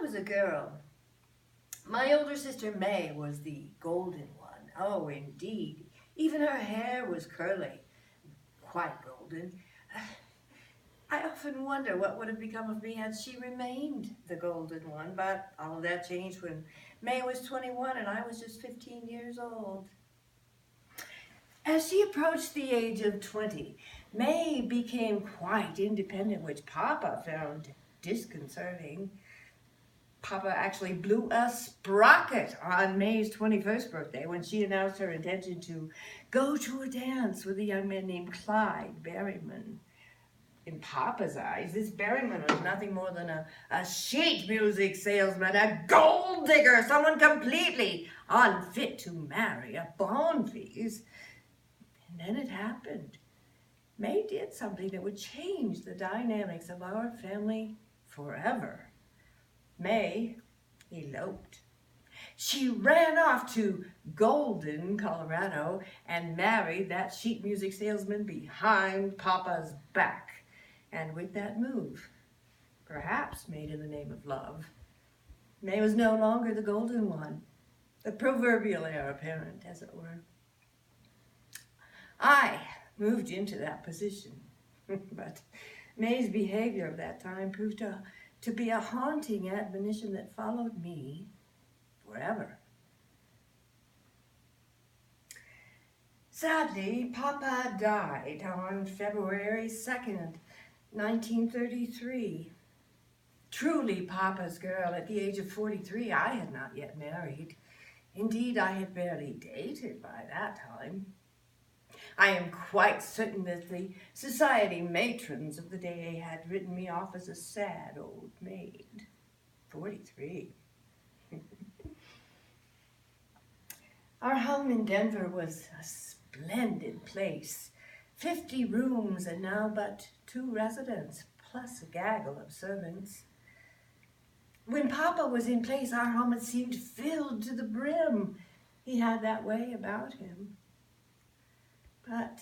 was a girl, my older sister May was the golden one. Oh, indeed. Even her hair was curly, quite golden. I often wonder what would have become of me had she remained the golden one, but all of that changed when May was 21 and I was just 15 years old. As she approached the age of 20, May became quite independent, which Papa found disconcerting. Papa actually blew a sprocket on May's 21st birthday when she announced her intention to go to a dance with a young man named Clyde Berryman. In Papa's eyes, this Berryman was nothing more than a sheet music salesman, a gold digger, someone completely unfit to marry a Bonfils. And then it happened. May did something that would change the dynamics of our family forever. May eloped. She ran off to Golden, Colorado, and married that sheet music salesman behind Papa's back. And with that move, perhaps made in the name of love, May was no longer the golden one, the proverbial heir apparent, as it were. I moved into that position, but May's behavior of that time proved to be a haunting admonition that followed me forever. Sadly, Papa died on February 2nd, 1933. Truly Papa's girl. At the age of 43, I had not yet married. Indeed, I had barely dated by that time. I am quite certain that the society matrons of the day had written me off as a sad old maid. 43. Our home in Denver was a splendid place. 50 rooms and now but 2 residents, plus a gaggle of servants. When Papa was in place, our home had seemed filled to the brim. He had that way about him. But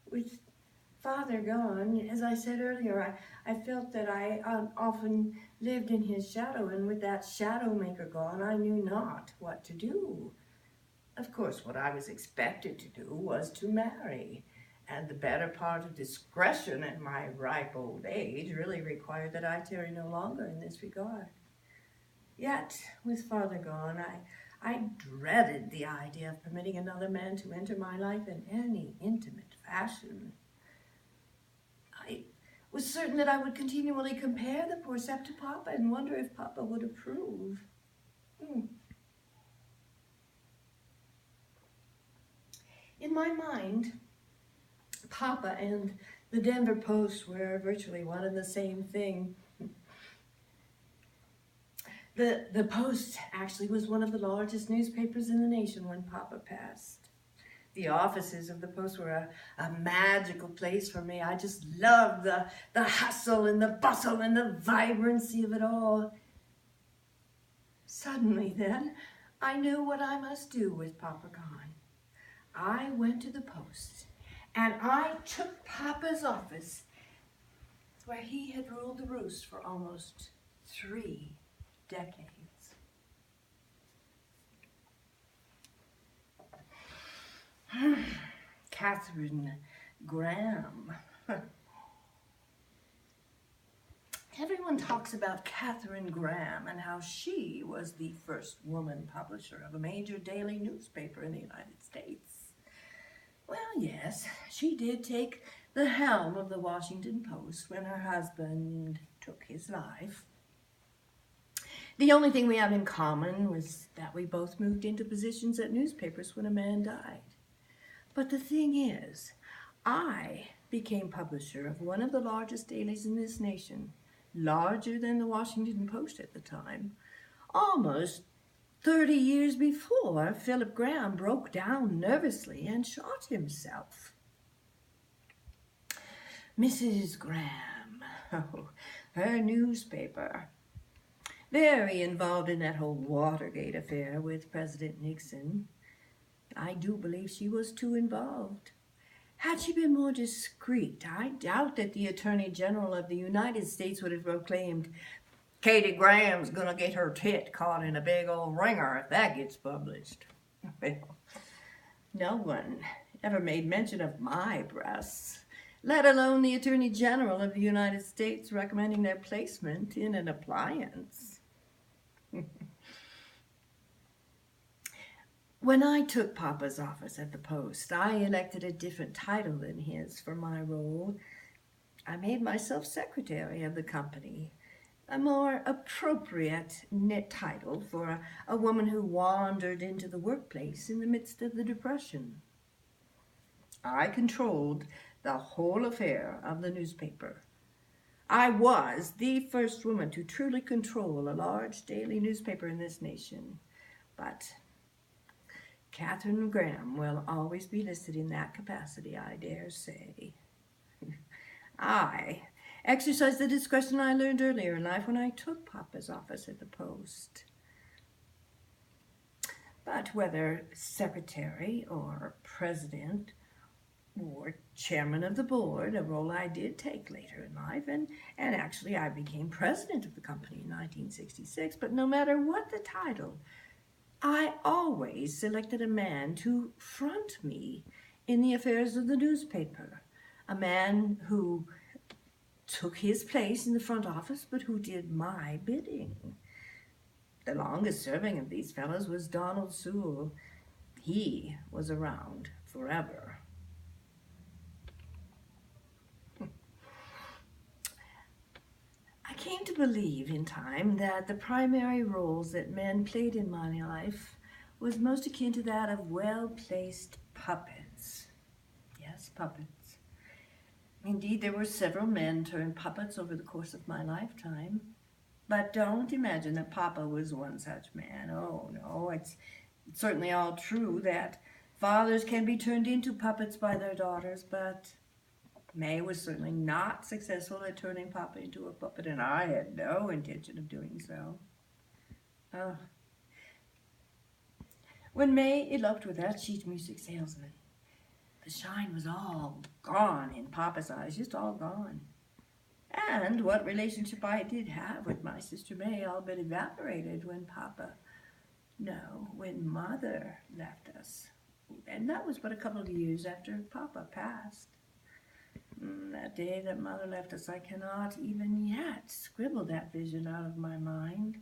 with Father gone, as I said earlier, I felt that I often lived in his shadow, and with that shadow maker gone, I knew not what to do. Of course, what I was expected to do was to marry, and the better part of discretion at my ripe old age really required that I tarry no longer in this regard. Yet, with Father gone, I dreaded the idea of permitting another man to enter my life in any intimate fashion. I was certain that I would continually compare the poor sap to Papa and wonder if Papa would approve. In my mind, Papa and the Denver Post were virtually one and the same thing. The Post actually was one of the largest newspapers in the nation when Papa passed. The offices of the Post were a magical place for me. I just loved the hustle and the bustle and the vibrancy of it all. Suddenly then, I knew what I must do with Papa gone. I went to the Post and I took Papa's office where he had ruled the roost for almost 3 decades. Catherine Graham. Everyone talks about Catherine Graham and how she was the first woman publisher of a major daily newspaper in the United States. Well, yes, she did take the helm of the Washington Post when her husband took his life. The only thing we have in common was that we both moved into positions at newspapers when a man died. But the thing is, I became publisher of one of the largest dailies in this nation, larger than the Washington Post at the time, almost 30 years before Philip Graham broke down nervously and shot himself. Mrs. Graham, her newspaper, very involved in that whole Watergate affair with President Nixon. I do believe she was too involved. Had she been more discreet, I doubt that the Attorney General of the United States would have proclaimed Katie Graham's gonna get her tit caught in a big old ringer if that gets published. Well, no one ever made mention of my breasts, let alone the Attorney General of the United States recommending their placement in an appliance. When I took Papa's office at the Post, I elected a different title than his for my role. I made myself secretary of the company, a more appropriate title for a woman who wandered into the workplace in the midst of the Depression. I controlled the whole affair of the newspaper. I was the first woman to truly control a large daily newspaper in this nation, but Catherine Graham will always be listed in that capacity, I dare say. I exercised the discretion I learned earlier in life when I took Papa's office at the Post. But whether secretary or president or chairman of the board, a role I did take later in life, and actually I became president of the company in 1966, but no matter what the title, I always selected a man to front me in the affairs of the newspaper, a man who took his place in the front office, but who did my bidding. The longest serving of these fellows was Donald Sewell. He was around forever. I came to believe in time that the primary roles that men played in my life was most akin to that of well-placed puppets. Yes, puppets. Indeed, there were several men turned puppets over the course of my lifetime. But don't imagine that Papa was one such man. Oh, no, it's certainly all true that fathers can be turned into puppets by their daughters, but May was certainly not successful at turning Papa into a puppet, and I had no intention of doing so. When May eloped with that sheet music salesman, the shine was all gone in Papa's eyes, just all gone. And what relationship I did have with my sister May all but evaporated when when Mother left us. And that was but a couple of years after Papa passed. That day that Mother left us, I cannot even yet scribble that vision out of my mind.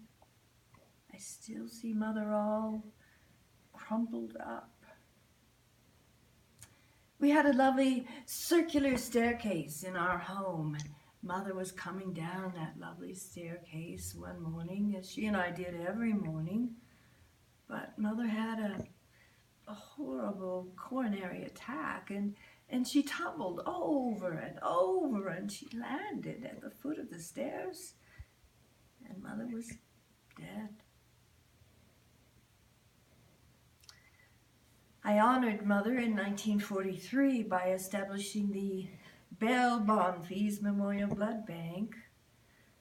I still see Mother all crumpled up. We had a lovely circular staircase in our home. Mother was coming down that lovely staircase one morning, as she and I did every morning. But Mother had a horrible coronary attack, and she tumbled over and over, and she landed at the foot of the stairs, and Mother was dead. I honored Mother in 1943 by establishing the Bonfils Memorial Blood Bank,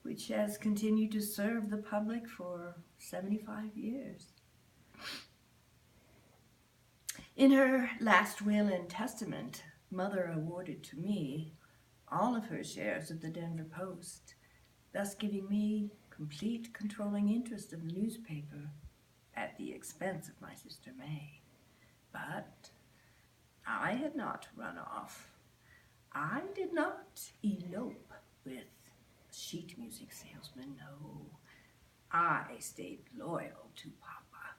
which has continued to serve the public for 75 years. In her last will and testament, Mother awarded to me all of her shares of the Denver Post, thus giving me complete controlling interest in the newspaper at the expense of my sister May. But I had not run off. I did not elope with a sheet music salesman, no. I stayed loyal to Papa.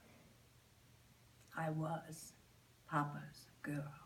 I was Papa's girl.